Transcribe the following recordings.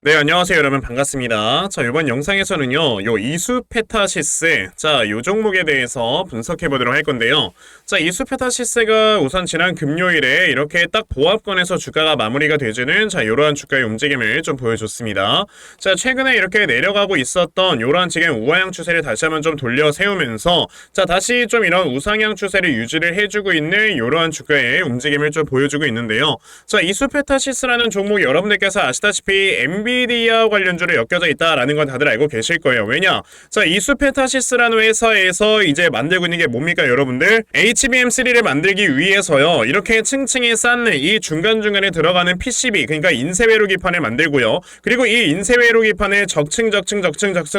네, 안녕하세요, 여러분. 반갑습니다. 자, 이번 영상에서는요, 요 이수페타시스, 자, 요 종목에 대해서 분석해 보도록 할 건데요. 자, 이수페타시스가 우선 지난 금요일에 이렇게 딱 보합권에서 주가가 마무리가 되지는, 자, 요러한 주가의 움직임을 좀 보여줬습니다. 자, 최근에 이렇게 내려가고 있었던 요러한 지금 우하향 추세를 다시 한번 좀 돌려 세우면서, 자, 다시 좀 이런 우상향 추세를 유지를 해주고 있는 요러한 주가의 움직임을 좀 보여주고 있는데요. 자, 이수페타시스라는 종목 여러분들께서 아시다시피 엔비디아 관련주로 엮여져 있다라는 건 다들 알고 계실 거예요. 왜냐? 자, 이수페타시스라는 회사에서 이제 만들고 있는 게 뭡니까, 여러분들? HBM3를 만들기 위해서요. 이렇게 층층이 쌓는 이 중간중간에 들어가는 PCB, 그러니까 인쇄회로 기판을 만들고요. 그리고 이 인쇄회로 기판을 적층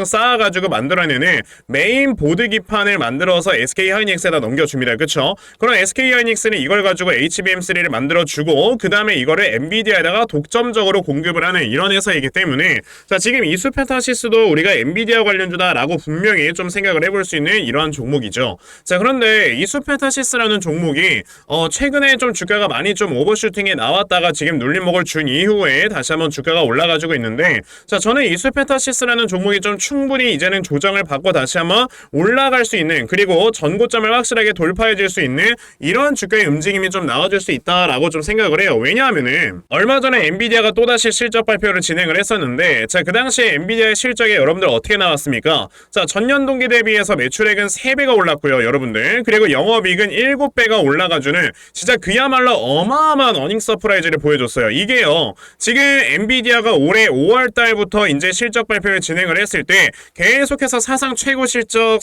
쌓아가지고 만들어내는 메인 보드 기판을 만들어서 SK하이닉스에다 넘겨줍니다. 그쵸? 그럼 SK하이닉스는 이걸 가지고 HBM3를 만들어주고 그 다음에 이거를 엔비디아에다가 독점적으로 공급을 하는 이런 회사이기 때문에, 자, 지금 이수페타시스도 우리가 엔비디아 관련주다라고 분명히 좀 생각을 해볼 수 있는 이러한 종목이죠. 자, 그런데 이수페타시스라는 종목이 최근에 좀 주가가 많이 좀 오버슈팅에 나왔다가 지금 눌림목을 준 이후에 다시 한번 주가가 올라가지고 있는데, 자, 저는 이수페타시스라는 종목이 좀 충분히 이제는 조정을 받고 다시 한번 올라갈 수 있는, 그리고 전고점을 확실하게 돌파해줄 수 있는 이런 주가의 움직임이 좀 나와줄 수 있다라고 좀 생각을 해요. 왜냐하면은 얼마 전에 엔비디아가 또다시 실적 발표를 진행을 했었는데, 자, 그 당시에 엔비디아의 실적이 여러분들 어떻게 나왔습니까? 자, 전년 동기 대비해서 매출액은 3배가 올랐고요, 여러분들. 그리고 영업이익은 7배가 올라가주는 진짜 그야말로 어마어마한 어닝 서프라이즈를 보여줬어요. 이게요, 지금 엔비디아가 올해 5월 달부터 이제 실적 발표를 진행을 했을 때 계속해서 사상 최고 실적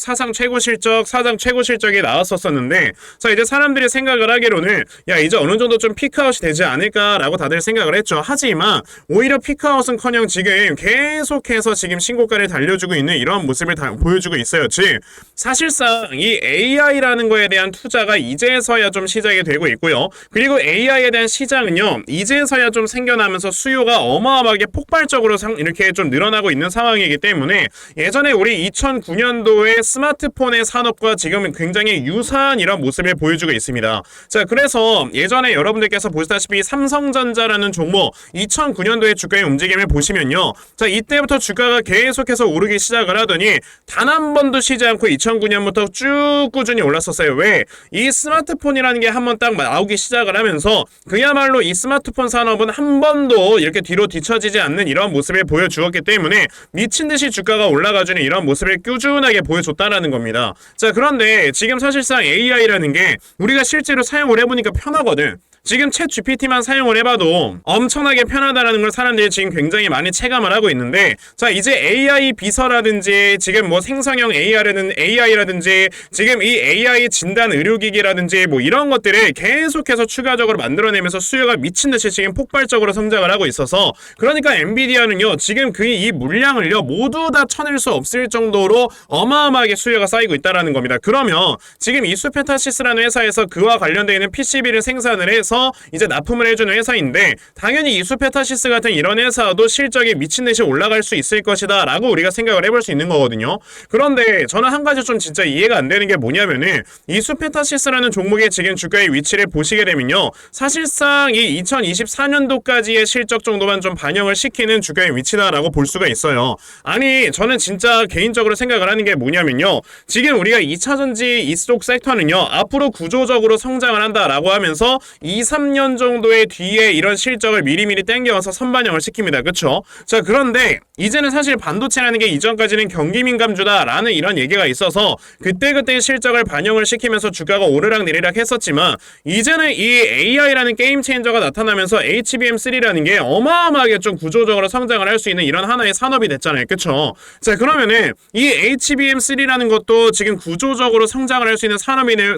이 나왔었는데, 자, 이제 사람들이 생각을 하기로는 야, 이제 어느 정도 좀 피크아웃이 되지 않을까라고 다들 생각을 했죠. 하지만 오히려 피크아웃은커녕 지금 계속해서 지금 신고가를 달려주고 있는 이런 모습을 보여주고 있어요. 즉, 사실상 이 AI라는 거에 대한 투자가 이제서야 좀 시작이 되고 있고요. 그리고 AI에 대한 시장은요, 이제서야 좀 생겨나면서 수요가 어마어마하게 폭발적으로 이렇게 좀 늘어나고 있는 상황이기 때문에, 예전에 우리 2009년도의 스마트폰의 산업과 지금 굉장히 유사한 이런 모습을 보여주고 있습니다. 자, 그래서 예전에 여러분들께서 보시다시피 삼성전자라는 종목 2009년도의 주가의 움직임을 보시면요, 자, 이때부터 주가가 계속해서 오르기 시작을 하더니 단 한 번도 쉬지 않고 2009년부터 쭉 꾸준히 올랐었어요. 왜? 이 스마트폰이라는 게 한번 딱 나오기 시작을 하면서 그야말로 이 스마트폰 산업은 한 번도 이렇게 뒤로 뒤처지지 않는 이런 모습을 보여주었기 때문에 미친듯이 주가가 올라가주는 이런 모습을 꾸준하게 보여줬다라는 겁니다. 자, 그런데 지금 사실상 AI라는 게 우리가 실제로 사용을 해보니까 편하거든. 지금 챗 GPT만 사용을 해봐도 엄청나게 편하다라는 걸 사람들이 지금 굉장히 많이 체감을 하고 있는데, 자, 이제 AI 비서라든지 지금 뭐 생성형 AI라든지 지금 이 AI 진단 의료기기라든지 뭐 이런 것들을 계속해서 추가적으로 만들어내면서 수요가 미친듯이 지금 폭발적으로 성장을 하고 있어서, 그러니까 엔비디아는요, 지금 이 물량을요 모두 다 쳐낼 수 없을 정도로 어마어마하게 수요가 쌓이고 있다라는 겁니다. 그러면 지금 이수페타시스라는 회사에서 그와 관련되어 있는 PCB를 생산을 해서 이제 납품을 해주는 회사인데, 당연히 이수페타시스 같은 이런 회사도 실적이 미친듯이 올라갈 수 있을 것이다 라고 우리가 생각을 해볼 수 있는 거거든요. 그런데 저는 한 가지 좀 진짜 이해가 안 되는 게 뭐냐면은, 이수페타시스라는 종목의 지금 주가의 위치를 보시게 되면요, 사실상 이 2024년도까지의 실적 정도만 좀 반영을 시키는 주가의 위치다라고 볼 수가 있어요. 아니, 저는 진짜 개인적으로 생각을 하는 게 뭐냐면요, 지금 우리가 2차전지 이쪽 섹터는요 앞으로 구조적으로 성장을 한다라고 하면서 2-3년 정도의 뒤에 이런 실적을 미리미리 땡겨와서 선반영을 시킵니다. 그쵸? 자, 그런데 이제는 사실 반도체라는 게 이전까지는 경기민감주다라는 이런 얘기가 있어서 그때그때 실적을 반영을 시키면서 주가가 오르락 내리락 했었지만, 이제는 이 AI라는 게임 체인저가 나타나면서 HBM3라는 게 어마어마하게 좀 구조적으로 성장을 할 수 있는 이런 하나의 산업이 됐잖아요. 그쵸? 자, 그러면은 이 HBM3라는 것도 지금 구조적으로 성장을 할 수 있는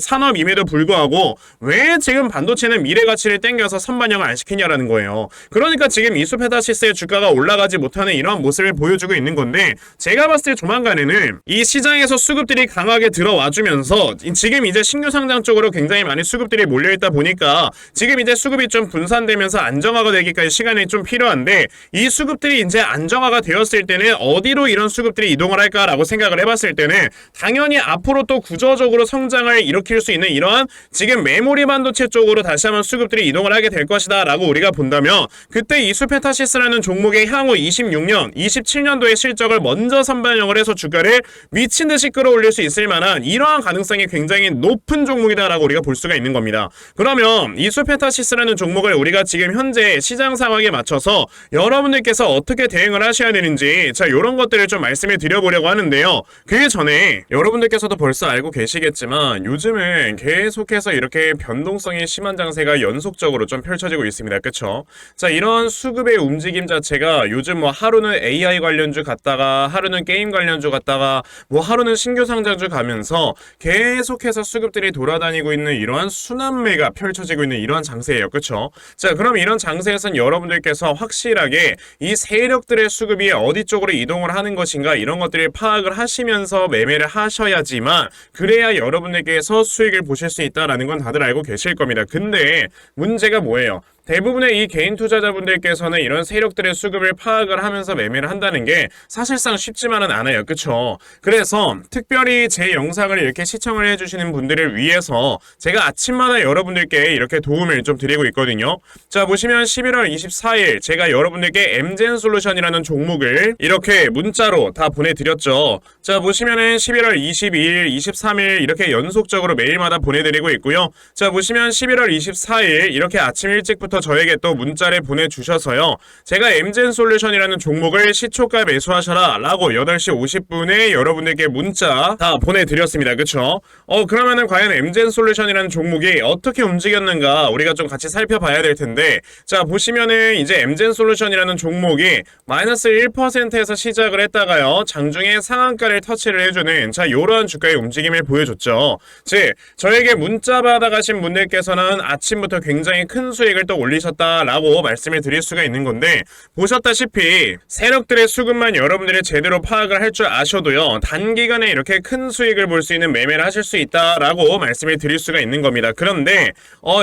산업임에도 불구하고 왜 지금 반도체는 미래 가치를 땡겨서 선반영을 안 시키냐라는 거예요. 그러니까 지금 이수페타시스의 주가가 올라가지 못하는 이런 모습을 보여주고 있는 건데, 제가 봤을 때 조만간에는 이 시장에서 수급들이 강하게 들어와주면서 지금 이제 신규 상장 쪽으로 굉장히 많이 수급들이 몰려있다 보니까 지금 이제 수급이 좀 분산되면서 안정화가 되기까지 시간이 좀 필요한데, 이 수급들이 이제 안정화가 되었을 때는 어디로 이런 수급들이 이동을 할까라고 생각을 해봤을 때는 당연히 앞으로 또 구조적으로 성장을 일으킬 수 있는 이러한 지금 메모리 반도체 쪽으로 다시 한번 되면 수급들이 이동을 하게 될 것이다 라고 우리가 본다면 그때 이수페타시스라는 종목의 향후 26년, 27년도의 실적을 먼저 선반영을 해서 주가를 미친듯이 끌어올릴 수 있을 만한 이러한 가능성이 굉장히 높은 종목이다 라고 우리가 볼 수가 있는 겁니다. 그러면 이수페타시스라는 종목을 우리가 지금 현재 시장 상황에 맞춰서 여러분들께서 어떻게 대응을 하셔야 되는지 자 이런 것들을 좀 말씀을 드려보려고 하는데요. 그 전에 여러분들께서도 벌써 알고 계시겠지만 요즘은 계속해서 이렇게 변동성이 심한 장세가 연속적으로 좀 펼쳐지고 있습니다. 그쵸? 자 이런 수급의 움직임 자체가 요즘 뭐 하루는 AI 관련주 갔다가 하루는 게임 관련주 갔다가 뭐 하루는 신규 상장주 가면서 계속해서 수급들이 돌아다니고 있는 이러한 순환매가 펼쳐지고 있는 이러한 장세예요. 그쵸? 자 그럼 이런 장세에선 여러분들께서 확실하게 이 세력들의 수급이 어디 쪽으로 이동을 하는 것인가 이런 것들을 파악을 하시면서 매매를 하셔야지만 그래야 여러분들께서 수익을 보실 수 있다라는 건 다들 알고 계실 겁니다. 근데 문제가 뭐예요? 대부분의 이 개인 투자자분들께서는 이런 세력들의 수급을 파악을 하면서 매매를 한다는 게 사실상 쉽지만은 않아요. 그쵸? 그래서 특별히 제 영상을 이렇게 시청을 해주시는 분들을 위해서 제가 아침마다 여러분들께 이렇게 도움을 좀 드리고 있거든요. 자 보시면 11월 24일 제가 여러분들께 엠젠솔루션이라는 종목을 이렇게 문자로 다 보내드렸죠. 자 보시면은 11월 22일, 23일 이렇게 연속적으로 매일마다 보내드리고 있고요. 자 보시면 11월 24일 이렇게 아침 일찍부터 저에게 또 문자를 보내주셔서요. 제가 엠젠솔루션이라는 종목을 시초가 매수하셔라 라고 8시 50분에 여러분들께 문자 다 보내드렸습니다. 그쵸? 그러면은 과연 엠젠솔루션이라는 종목이 어떻게 움직였는가 우리가 좀 같이 살펴봐야 될 텐데 자 보시면은 이제 엠젠솔루션이라는 종목이 마이너스 1%에서 시작을 했다가요. 장중에 상한가를 터치를 해주는 자 요런 주가의 움직임을 보여줬죠. 즉 저에게 문자 받아가신 분들께서는 아침부터 굉장히 큰 수익을 또 올리셨다라고 말씀을 드릴 수가 있는 건데 보셨다시피 세력들의 수급만 여러분들이 제대로 파악을 할 줄 아셔도요 단기간에 이렇게 큰 수익을 볼 수 있는 매매를 하실 수 있다라고 말씀을 드릴 수가 있는 겁니다. 그런데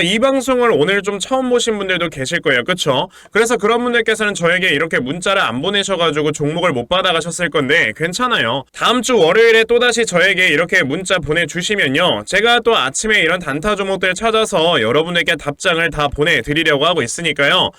이 방송을 오늘 좀 처음 보신 분들도 계실 거예요. 그쵸? 그래서 그런 분들께서는 저에게 이렇게 문자를 안 보내셔가지고 종목을 못 받아가셨을 건데 괜찮아요. 다음 주 월요일에 또다시 저에게 이렇게 문자 보내주시면요 제가 또 아침에 이런 단타 종목들 찾아서 여러분들께 답장을 다 보내드리려고 하고 있으니까요.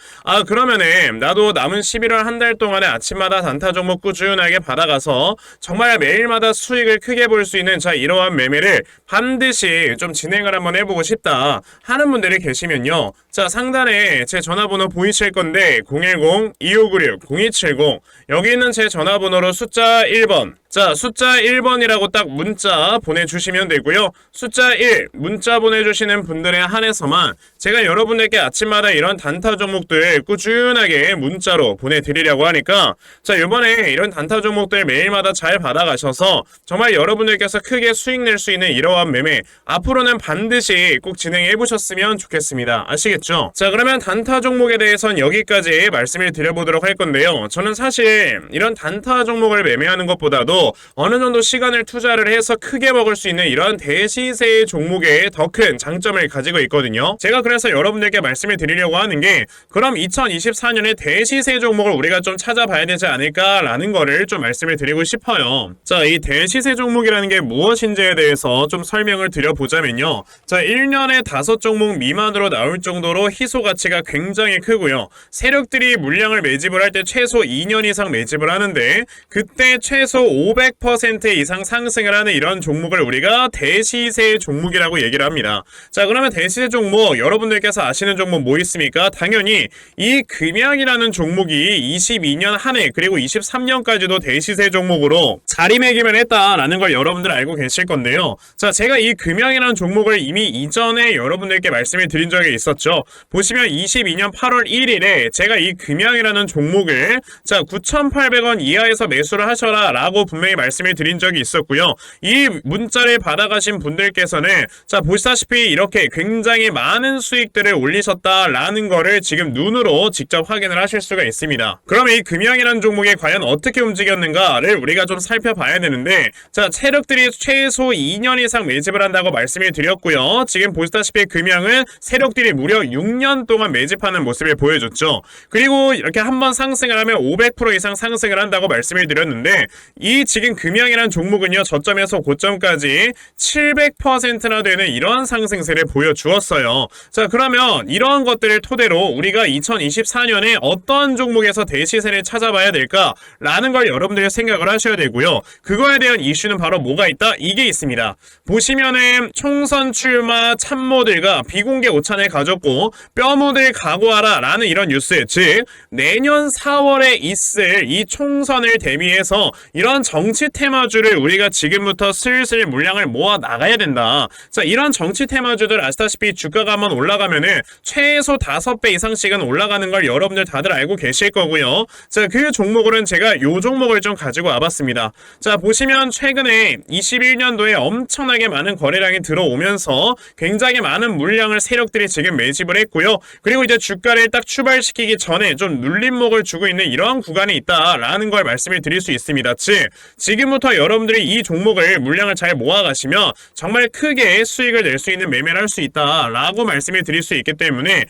그러면은 나도 남은 11월 한 달 동안에 아침마다 단타 종목 꾸준하게 받아가서 정말 매일마다 수익을 크게 볼 수 있는 자 이러한 매매를 반드시 좀 진행을 한번 해보고 싶다 하는 분들이 계시면요. 자 상단에 제 전화번호 보이실 건데 010-2596-0270 여기 있는 제 전화번호로 숫자 1번 자 숫자 1번이라고 딱 문자 보내주시면 되고요. 숫자 1 문자 보내주시는 분들에 한해서만 제가 여러분들께 아침마다 이런 단타 종목들 꾸준하게 문자로 보내드리려고 하니까 자 이번에 이런 단타 종목들 매일마다 잘 받아가셔서 정말 여러분들께서 크게 수익 낼 수 있는 이러한 매매 앞으로는 반드시 꼭 진행해 보셨으면 좋겠습니다. 아시겠죠? 자 그러면 단타 종목에 대해서는 여기까지 말씀을 드려보도록 할 건데요. 저는 사실 이런 단타 종목을 매매하는 것보다도 어느 정도 시간을 투자를 해서 크게 먹을 수 있는 이런 대시세의 종목에 더 큰 장점을 가지고 있거든요. 제가 그래서 여러분들께 말씀을 드리려고 하는 게 그럼 2024년에 대시세 종목을 우리가 좀 찾아봐야 되지 않을까라는 거를 좀 말씀을 드리고 싶어요. 자, 이 대시세 종목이라는 게 무엇인지에 대해서 좀 설명을 드려보자면요. 자, 1년에 5종목 미만으로 나올 정도로 희소 가치가 굉장히 크고요. 세력들이 물량을 매집을 할 때 최소 2년 이상 매집을 하는데 그때 최소 500% 이상 상승을 하는 이런 종목을 우리가 대시세 종목이라고 얘기를 합니다. 자 그러면 대시세 종목 여러분들께서 아시는 종목 뭐 있습니까? 당연히 이 금양이라는 종목이 22년 한 해 그리고 23년까지도 대시세 종목으로 자리매김을 했다라는 걸 여러분들 알고 계실 건데요. 자 제가 이 금양이라는 종목을 이미 이전에 여러분들께 말씀을 드린 적이 있었죠. 보시면 22년 8월 1일에 제가 이 금양이라는 종목을 자 9,800원 이하에서 매수를 하셔라 라고 분명히 말씀을 드린 적이 있었고요. 이 문자를 받아가신 분들께서는 자 보시다시피 이렇게 굉장히 많은 수익들을 올리셨다라는 거를 지금 눈으로 직접 확인을 하실 수가 있습니다. 그럼 이 금양이라는 종목이 과연 어떻게 움직였는가를 우리가 좀 살펴봐야 되는데 자 세력들이 최소 2년 이상 매집을 한다고 말씀을 드렸고요. 지금 보시다시피 금양은 세력들이 무려 6년 동안 매집하는 모습을 보여줬죠. 그리고 이렇게 한번 상승을 하면 500% 이상 상승을 한다고 말씀을 드렸는데 이 이 지금 금양이라는 종목은요, 저점에서 고점까지 700%나 되는 이러한 상승세를 보여주었어요. 자, 그러면 이러한 것들을 토대로 우리가 2024년에 어떤 종목에서 대시세를 찾아봐야 될까라는 걸 여러분들이 생각을 하셔야 되고요. 그거에 대한 이슈는 바로 뭐가 있다? 이게 있습니다. 보시면은 총선 출마 참모들과 비공개 오찬을 가졌고 뼈묻을 각오하라 라는 이런 뉴스, 즉 내년 4월에 있을 이 총선을 대비해서 이런 정치 테마주를 우리가 지금부터 슬슬 물량을 모아 나가야 된다. 자, 이런 정치 테마주들 아시다시피 주가가 한번 올라가면은 최소 5배 이상씩은 올라가는 걸 여러분들 다들 알고 계실 거고요. 자, 그 종목으로는 제가 요 종목을 좀 가지고 와봤습니다. 자, 보시면 최근에 21년도에 엄청나게 많은 거래량이 들어오면서 굉장히 많은 물량을 세력들이 지금 매집을 했고요. 그리고 이제 주가를 딱 출발시키기 전에 좀 눌림목을 주고 있는 이러한 구간이 있다라는 걸 말씀을 드릴 수 있습니다. 즉, 지금부터 여러분들이 이 종목을 물량을 잘 모아가시면 정말 크게 수익을 낼 수 있는 매매를 할 수 있다라고 말씀을 드릴 수 있기 때문에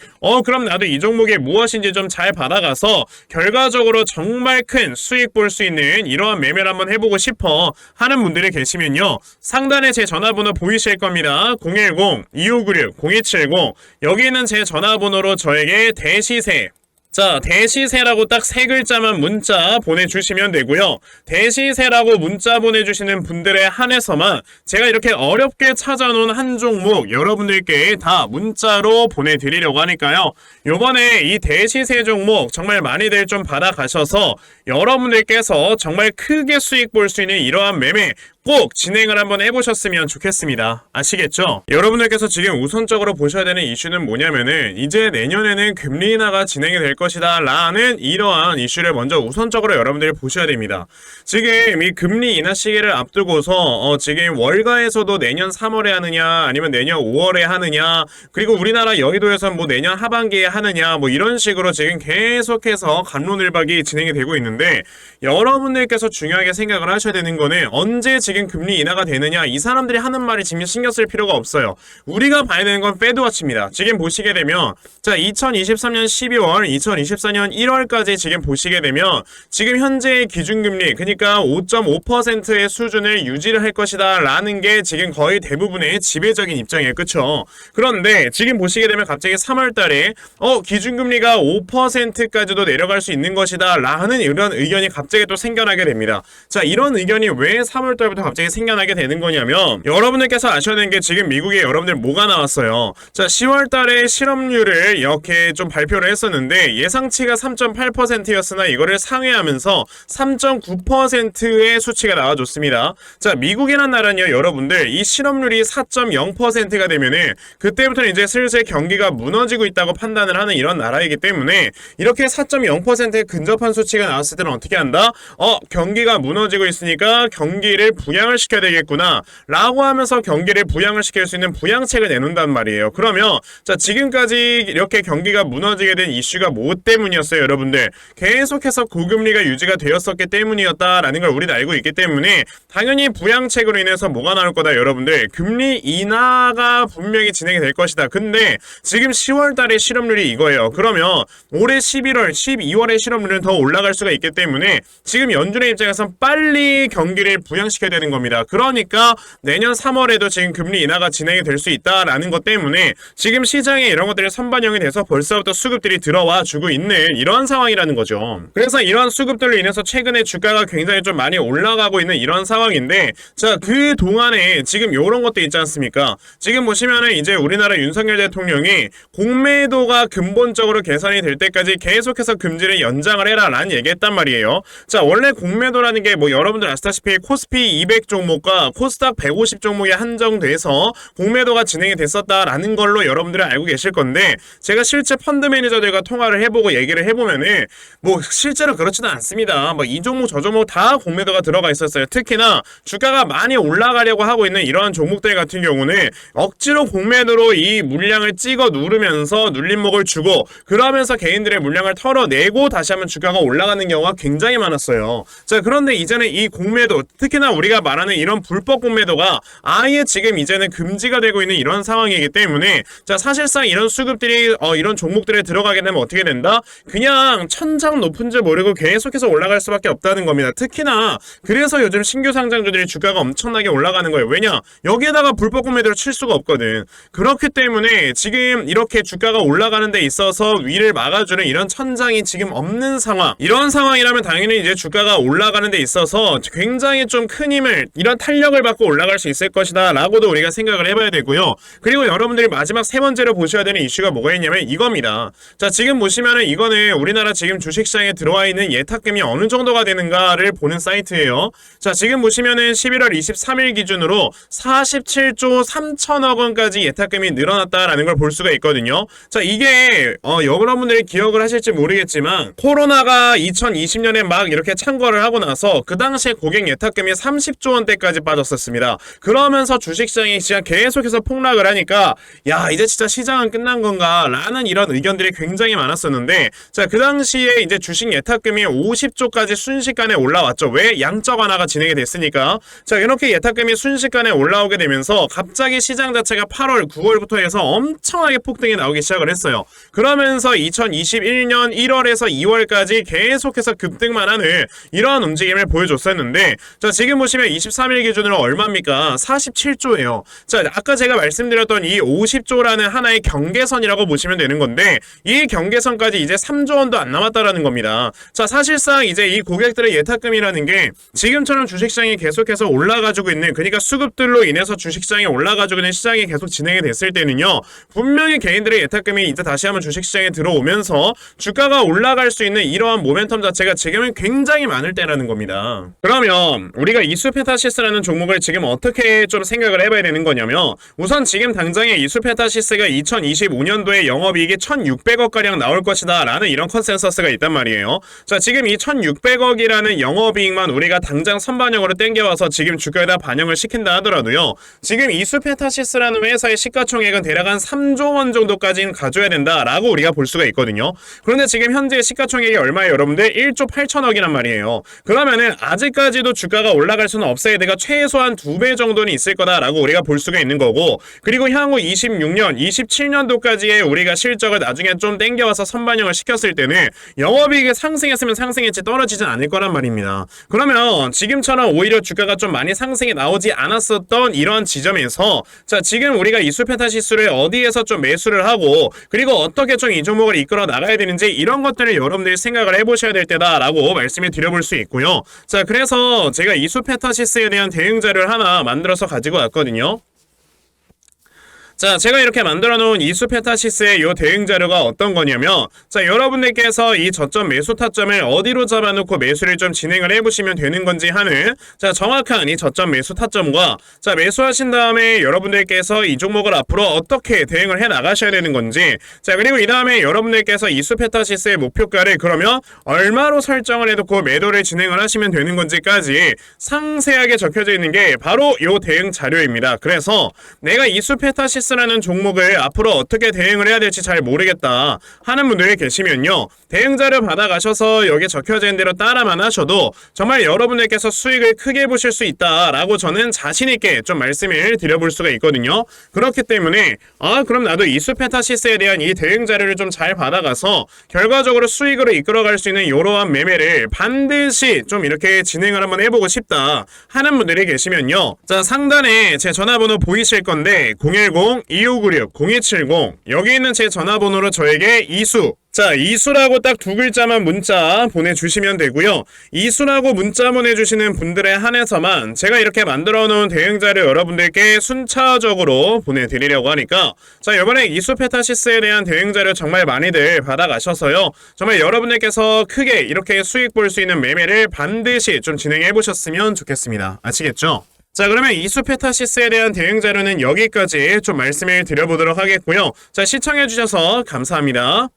그럼 나도 이 종목이 무엇인지 좀 잘 받아가서 결과적으로 정말 큰 수익 볼 수 있는 이러한 매매를 한번 해보고 싶어 하는 분들이 계시면요, 상단에 제 전화번호 보이실 겁니다. 010-2596-0270 여기 있는 제 전화번호로 저에게 대시세, 자, 대시세라고 딱 3글자만 문자 보내주시면 되고요. 대시세라고 문자 보내주시는 분들에 한해서만 제가 이렇게 어렵게 찾아놓은 한 종목 여러분들께 다 문자로 보내드리려고 하니까요. 요번에 이 대시세 종목 정말 많이들 좀 받아가셔서 여러분들께서 정말 크게 수익 볼 수 있는 이러한 매매 꼭 진행을 한번 해보셨으면 좋겠습니다. 아시겠죠? 여러분들께서 지금 우선적으로 보셔야 되는 이슈는 뭐냐면은 이제 내년에는 금리 인하가 진행이 될 것이다 라는 이러한 이슈를 먼저 우선적으로 여러분들이 보셔야 됩니다. 지금 이 금리 인하 시기를 앞두고서 지금 월가에서도 내년 3월에 하느냐 아니면 내년 5월에 하느냐, 그리고 우리나라 여의도에서는 뭐 내년 하반기에 하느냐, 뭐 이런 식으로 지금 계속해서 갑론을박이 진행이 되고 있는데, 여러분들께서 중요하게 생각을 하셔야 되는 거는 언제 지금 금리 인하가 되느냐, 이 사람들이 하는 말이 지금 신경 쓸 필요가 없어요. 우리가 봐야 되는 건 페드워치입니다. 지금 보시게 되면 자, 2023년 12월, 2024년 1월까지 지금 보시게 되면 지금 현재의 기준금리, 그러니까 5.5%의 수준을 유지를 할 것이다 라는 게 지금 거의 대부분의 지배적인 입장이에요. 그쵸? 그런데 지금 보시게 되면 갑자기 3월 달에 기준금리가 5%까지도 내려갈 수 있는 것이다 라는 이런 의견이 갑자기 또 생겨나게 됩니다. 자, 이런 의견이 왜 3월 달부터 갑자기 생겨나게 되는 거냐면, 여러분들께서 아셔야 되는 게 지금 미국에 여러분들 뭐가 나왔어요. 자, 10월 달에 실업률을 이렇게 좀 발표를 했었는데 예상치가 3.8%였으나 이거를 상회하면서 3.9%의 수치가 나와줬습니다. 자, 미국이란 나라는요, 여러분들 이 실업률이 4.0%가 되면은 그때부터는 이제 슬슬 경기가 무너지고 있다고 판단을 하는 이런 나라이기 때문에 이렇게 4.0%에 근접한 수치가 나왔을 때는 어떻게 한다? 경기가 무너지고 있으니까 경기를 부양을 시켜야 되겠구나 라고 하면서 경기를 부양을 시킬 수 있는 부양책을 내놓는단 말이에요. 그러면 자, 지금까지 이렇게 경기가 무너지게 된 이슈가 뭐 때문이었어요? 여러분들 계속해서 고금리가 유지가 되었었기 때문이었다라는 걸 우리는 알고 있기 때문에 당연히 부양책으로 인해서 뭐가 나올 거다? 여러분들 금리 인하가 분명히 진행이 될 것이다. 근데 지금 10월 달에 실업률이 이거예요. 그러면 올해 11월, 12월에 실업률은 더 올라갈 수가 있기 때문에 지금 연준의 입장에선 빨리 경기를 부양시켜야 되는 겁니다. 그러니까 내년 3월에도 지금 금리 인하가 진행이 될 수 있다라는 것 때문에 지금 시장에 이런 것들이 선반영이 돼서 벌써부터 수급들이 들어와 주고 있는 이런 상황이라는 거죠. 그래서 이런 수급들로 인해서 최근에 주가가 굉장히 좀 많이 올라가고 있는 이런 상황인데, 자, 그 동안에 지금 이런 것도 있지 않습니까? 지금 보시면은 이제 우리나라 윤석열 대통령이 공매도가 근본적으로 개선이 될 때까지 계속해서 금지를 연장을 해라 라는 얘기했단 말이에요. 자, 원래 공매도라는 게 뭐 여러분들 아시다시피 코스피 200 종목과 코스닥 150 종목에 한정돼서 공매도가 진행이 됐었다라는 걸로 여러분들은 알고 계실 건데, 제가 실제 펀드 매니저들과 통화를 해보고 얘기를 해보면은 뭐 실제로 그렇지는 않습니다. 뭐 이 종목 저 종목 다 공매도가 들어가 있었어요. 특히나 주가가 많이 올라가려고 하고 있는 이러한 종목들 같은 경우는 억지로 공매도로 이 물량을 찍어 누르면서 눌림목을 주고 그러면서 개인들의 물량을 털어내고 다시 한번 주가가 올라가는 경우가 굉장히 많았어요. 자, 그런데 이제는 이 공매도, 특히나 우리가 우리가 말하는 이런 불법 공매도가 아예 지금 이제는 금지가 되고 있는 이런 상황이기 때문에 자, 사실상 이런 수급들이 이런 종목들에 들어가게 되면 어떻게 된다? 그냥 천장 높은 줄 모르고 계속해서 올라갈 수밖에 없다는 겁니다. 특히나 그래서 요즘 신규 상장주들이 주가가 엄청나게 올라가는 거예요. 왜냐? 여기에다가 불법 공매도를 칠 수가 없거든. 그렇기 때문에 지금 이렇게 주가가 올라가는 데 있어서 위를 막아주는 이런 천장이 지금 없는 상황. 이런 상황이라면 당연히 이제 주가가 올라가는 데 있어서 굉장히 좀 큰 힘을, 이런 탄력을 받고 올라갈 수 있을 것이다 라고도 우리가 생각을 해봐야 되고요. 그리고 여러분들이 마지막 세 번째로 보셔야 되는 이슈가 뭐가 있냐면 이겁니다. 자, 지금 보시면은 이거는 우리나라 지금 주식시장에 들어와 있는 예탁금이 어느 정도가 되는가를 보는 사이트예요. 자, 지금 보시면은 11월 23일 기준으로 47조 3천억 원까지 예탁금이 늘어났다라는 걸 볼 수가 있거든요. 자, 이게 여러분들이 기억을 하실지 모르겠지만 코로나가 2020년에 막 이렇게 창궐을 하고 나서 그 당시에 고객 예탁금이 30조 원대까지 빠졌었습니다. 그러면서 주식시장이 진짜 계속해서 폭락을 하니까 야, 이제 진짜 시장은 끝난 건가 라는 이런 의견들이 굉장히 많았었는데, 자, 그 당시에 이제 주식 예탁금이 50조까지 순식간에 올라왔죠. 왜? 양적 완화가 진행이 됐으니까. 자, 이렇게 예탁금이 순식간에 올라오게 되면서 갑자기 시장 자체가 8월, 9월부터 해서 엄청나게 폭등이 나오기 시작을 했어요. 그러면서 2021년 1월에서 2월까지 계속해서 급등만 하는 이러한 움직임을 보여줬었는데, 자, 지금 보시면 23일 기준으로 얼마입니까? 47조예요. 자, 아까 제가 말씀드렸던 이 50조라는 하나의 경계선이라고 보시면 되는 건데, 이 경계선까지 이제 3조 원도 안 남았다라는 겁니다. 자, 사실상 이제 이 고객들의 예탁금이라는 게 지금처럼 주식시장이 계속해서 올라가지고 있는, 그러니까 수급들로 인해서 주식시장이 올라가지고 있는 시장이 계속 진행이 됐을 때는요, 분명히 개인들의 예탁금이 이제 다시 한번 주식시장에 들어오면서 주가가 올라갈 수 있는 이러한 모멘텀 자체가 지금은 굉장히 많을 때라는 겁니다. 그러면 우리가 이수페타시스라는 종목을 지금 어떻게 좀 생각을 해봐야 되는 거냐면, 우선 지금 당장에 이수페타시스가 2025년도에 영업이익이 1600억가량 나올 것이다 라는 이런 컨센서스가 있단 말이에요. 자, 지금 이 1600억이라는 영업이익만 우리가 당장 선반영으로 땡겨와서 지금 주가에다 반영을 시킨다 하더라도요, 지금 이수페타시스라는 회사의 시가총액은 대략 한 3조 원 정도까지는 가져야 된다라고 우리가 볼 수가 있거든요. 그런데 지금 현재 시가총액이 얼마예요, 여러분들? 1조 8천억이란 말이에요. 그러면은 아직까지도 주가가 올라갈 수는 없어야 돼가 최소한 2배 정도는 있을 거다라고 우리가 볼 수가 있는 거고, 그리고 향후 26년, 27년도까지의 우리가 실적을 나중에 좀 땡겨와서 선반영을 시켰을 때는 영업이익이 상승했으면 상승했지 떨어지진 않을 거란 말입니다. 그러면 지금처럼 오히려 주가가 좀 많이 상승이 나오지 않았었던 이런 지점에서, 자, 지금 우리가 이수페타시스를 어디에서 좀 매수를 하고, 그리고 어떻게 좀 이 종목을 이끌어 나가야 되는지 이런 것들을 여러분들이 생각을 해보셔야 될 때다라고 말씀을 드려볼 수 있고요. 자, 그래서 제가 이수페타시스에 대한 대응 자료를 하나 만들어서 가지고 왔거든요. 자, 제가 이렇게 만들어 놓은 이수페타시스의 요 대응 자료가 어떤 거냐면, 자, 여러분들께서 이 저점 매수 타점을 어디로 잡아놓고 매수를 좀 진행을 해보시면 되는 건지 하는, 자, 정확한 이 저점 매수 타점과, 자, 매수하신 다음에 여러분들께서 이 종목을 앞으로 어떻게 대응을 해 나가셔야 되는 건지, 자, 그리고 이 다음에 여러분들께서 이수페타시스의 목표가를 그러면 얼마로 설정을 해놓고 매도를 진행을 하시면 되는 건지까지 상세하게 적혀져 있는 게 바로 요 대응 자료입니다. 그래서 내가 이수페타시스 라는 종목을 앞으로 어떻게 대응을 해야 될지 잘 모르겠다 하는 분들이 계시면요, 대응 자료 받아가셔서 여기 적혀져 있는 대로 따라만 하셔도 정말 여러분들께서 수익을 크게 보실 수 있다라고 저는 자신있게 좀 말씀을 드려볼 수가 있거든요. 그렇기 때문에 그럼 나도 이수페타시스에 대한 이 대응 자료를 좀 잘 받아가서 결과적으로 수익으로 이끌어갈 수 있는 이러한 매매를 반드시 좀 이렇게 진행을 한번 해보고 싶다 하는 분들이 계시면요, 자, 상단에 제 전화번호 보이실 건데 010-2596-0270 여기 있는 제 전화번호로 저에게 자, 이수라고 딱 두 글자만 문자 보내주시면 되고요. 이수라고 문자 보내주시는 분들에 한해서만 제가 이렇게 만들어 놓은 대응자료 여러분들께 순차적으로 보내드리려고 하니까, 자, 이번에 이수페타시스에 대한 대응자료 정말 많이들 받아가셔서요, 정말 여러분들께서 크게 이렇게 수익 볼 수 있는 매매를 반드시 좀 진행해 보셨으면 좋겠습니다. 아시겠죠? 자, 그러면 이수페타시스에 대한 대응 자료는 여기까지 좀 말씀을 드려보도록 하겠고요. 자, 시청해주셔서 감사합니다.